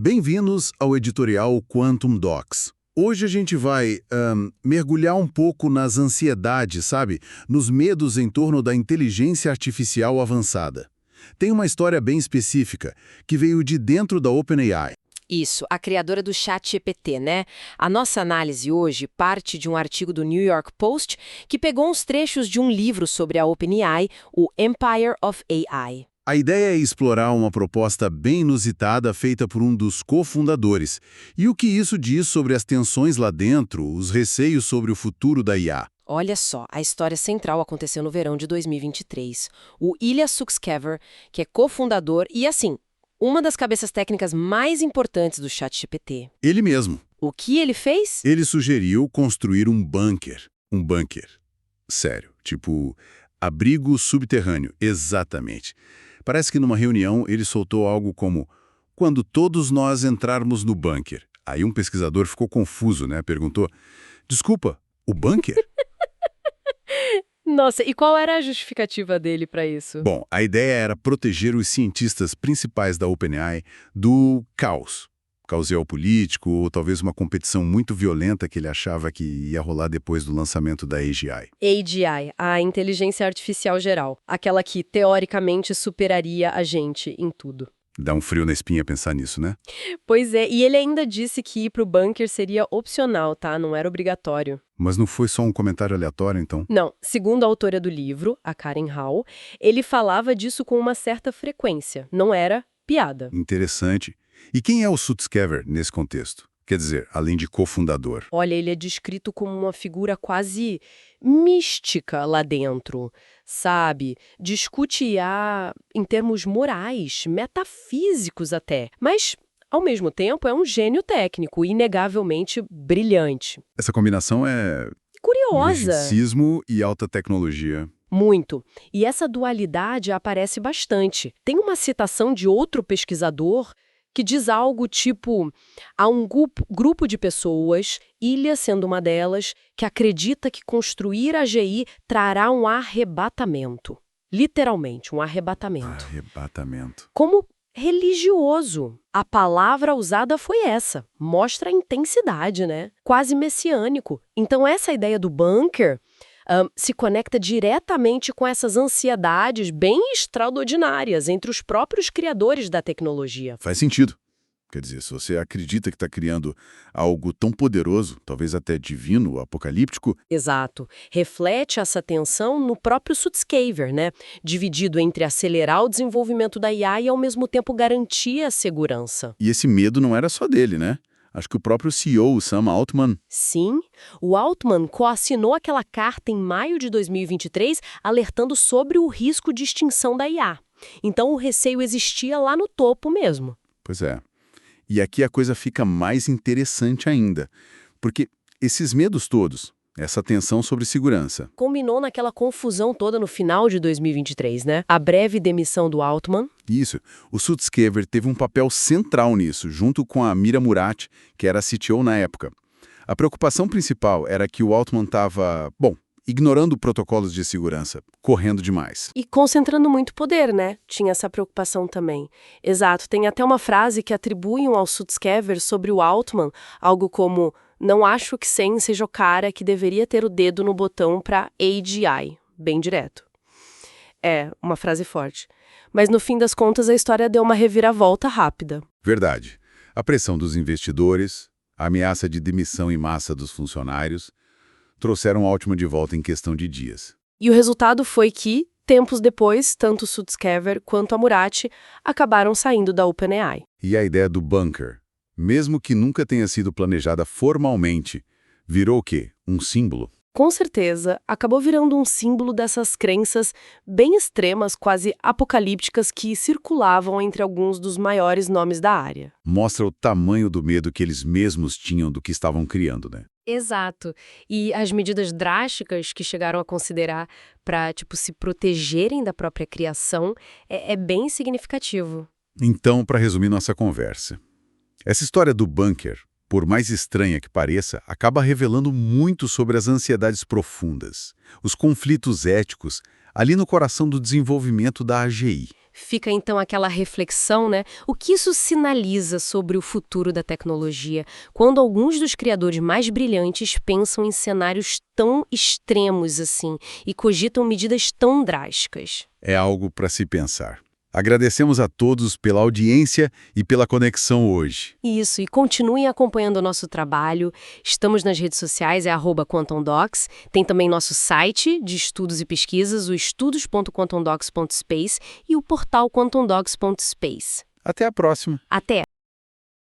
Bem-vindos ao editorial Quantum Docs. Hoje a gente vai mergulhar um pouco nas ansiedades, sabe? Nos medos em torno da inteligência artificial avançada. Tem uma história bem específica, que veio de dentro da OpenAI. Isso, a criadora do ChatGPT, né? A nossa análise hoje parte de um artigo do New York Post que pegou uns trechos de um livro sobre a OpenAI, o Empire of AI. A ideia é explorar uma proposta bem inusitada feita por um dos cofundadores. E o que isso diz sobre as tensões lá dentro, os receios sobre o futuro da IA. Olha só, a história central aconteceu no verão de 2023. O Ilya Sutskever, que é cofundador e, assim, uma das cabeças técnicas mais importantes do ChatGPT. Ele mesmo. O que ele fez? Ele sugeriu construir um bunker. Um bunker. Sério, tipo, abrigo subterrâneo, exatamente. Parece que numa reunião ele soltou algo como: quando todos nós entrarmos no bunker. Aí um pesquisador ficou confuso, né? Perguntou: desculpa, o bunker? Nossa, e qual era a justificativa dele para isso? Bom, a ideia era proteger os cientistas principais da OpenAI do caos. Caos geopolítico ou talvez uma competição muito violenta que ele achava que ia rolar depois do lançamento da AGI. AGI, a inteligência artificial geral, aquela que teoricamente superaria a gente em tudo. Dá um frio na espinha pensar nisso, né? Pois é, e ele ainda disse que ir pro bunker seria opcional, tá? Não era obrigatório. Mas não foi só um comentário aleatório, então? Não, segundo a autora do livro, a Karen Hall, ele falava disso com uma certa frequência. Não era piada. Interessante. E quem é o Sutskever nesse contexto? Quer dizer, além de cofundador. Olha, ele é descrito como uma figura quase mística lá dentro, sabe? Discute IA em termos morais, metafísicos até, mas, ao mesmo tempo, é um gênio técnico, inegavelmente brilhante. Essa combinação é Curiosa. misticismo e alta tecnologia. Muito. E essa dualidade aparece bastante. Tem uma citação de outro pesquisador que diz algo tipo: há um grupo de pessoas, Ilha sendo uma delas, que acredita que construir a AGI trará um arrebatamento. Literalmente, um arrebatamento. Arrebatamento. Como religioso. A palavra usada foi essa. Mostra a intensidade, né? Quase messiânico. Então, essa ideia do bunker se conecta diretamente com essas ansiedades bem extraordinárias entre os próprios criadores da tecnologia. Faz sentido. Quer dizer, se você acredita que está criando algo tão poderoso, talvez até divino, apocalíptico... Exato. Reflete essa tensão no próprio Sutskever, né? Dividido entre acelerar o desenvolvimento da IA e, ao mesmo tempo, garantir a segurança. E esse medo não era só dele, né? Acho que o próprio CEO, o Sam Altman... Sim, o Altman coassinou aquela carta em maio de 2023, alertando sobre o risco de extinção da IA. Então o receio existia lá no topo mesmo. Pois é. E aqui a coisa fica mais interessante ainda, porque esses medos todos, essa tensão sobre segurança... Combinou naquela confusão toda no final de 2023, né? A breve demissão do Altman. Isso. O Sutskever teve um papel central nisso, junto com a Mira Murati, que era a CTO na época. A preocupação principal era que o Altman estava, ignorando protocolos de segurança, correndo demais. E concentrando muito poder, né? Tinha essa preocupação também. Exato, tem até uma frase que atribuem ao Sutskever sobre o Altman, algo como: não acho que Sen seja o cara que deveria ter o dedo no botão para AGI. Bem direto. É, uma frase forte. Mas no fim das contas a história deu uma reviravolta rápida. Verdade. A pressão dos investidores, a ameaça de demissão em massa dos funcionários, trouxeram Altman de volta em questão de dias. E o resultado foi que, tempos depois, tanto Sutskever quanto a Murati acabaram saindo da OpenAI. E a ideia do bunker, mesmo que nunca tenha sido planejada formalmente, virou o quê? Um símbolo? Com certeza, acabou virando um símbolo dessas crenças bem extremas, quase apocalípticas, que circulavam entre alguns dos maiores nomes da área. Mostra o tamanho do medo que eles mesmos tinham do que estavam criando, né? Exato. E as medidas drásticas que chegaram a considerar para, se protegerem da própria criação é bem significativo. Então, para resumir nossa conversa, essa história do bunker, por mais estranha que pareça, acaba revelando muito sobre as ansiedades profundas, os conflitos éticos, ali no coração do desenvolvimento da AGI. Fica então aquela reflexão, né? O que isso sinaliza sobre o futuro da tecnologia, quando alguns dos criadores mais brilhantes pensam em cenários tão extremos assim e cogitam medidas tão drásticas? É algo para se pensar. Agradecemos a todos pela audiência e pela conexão hoje. Isso, e continuem acompanhando o nosso trabalho. Estamos nas redes sociais, é @quantumdocs. Tem também nosso site de estudos e pesquisas, o estudos.quantumdocs.space e o portal quantumdocs.space. Até a próxima! Até!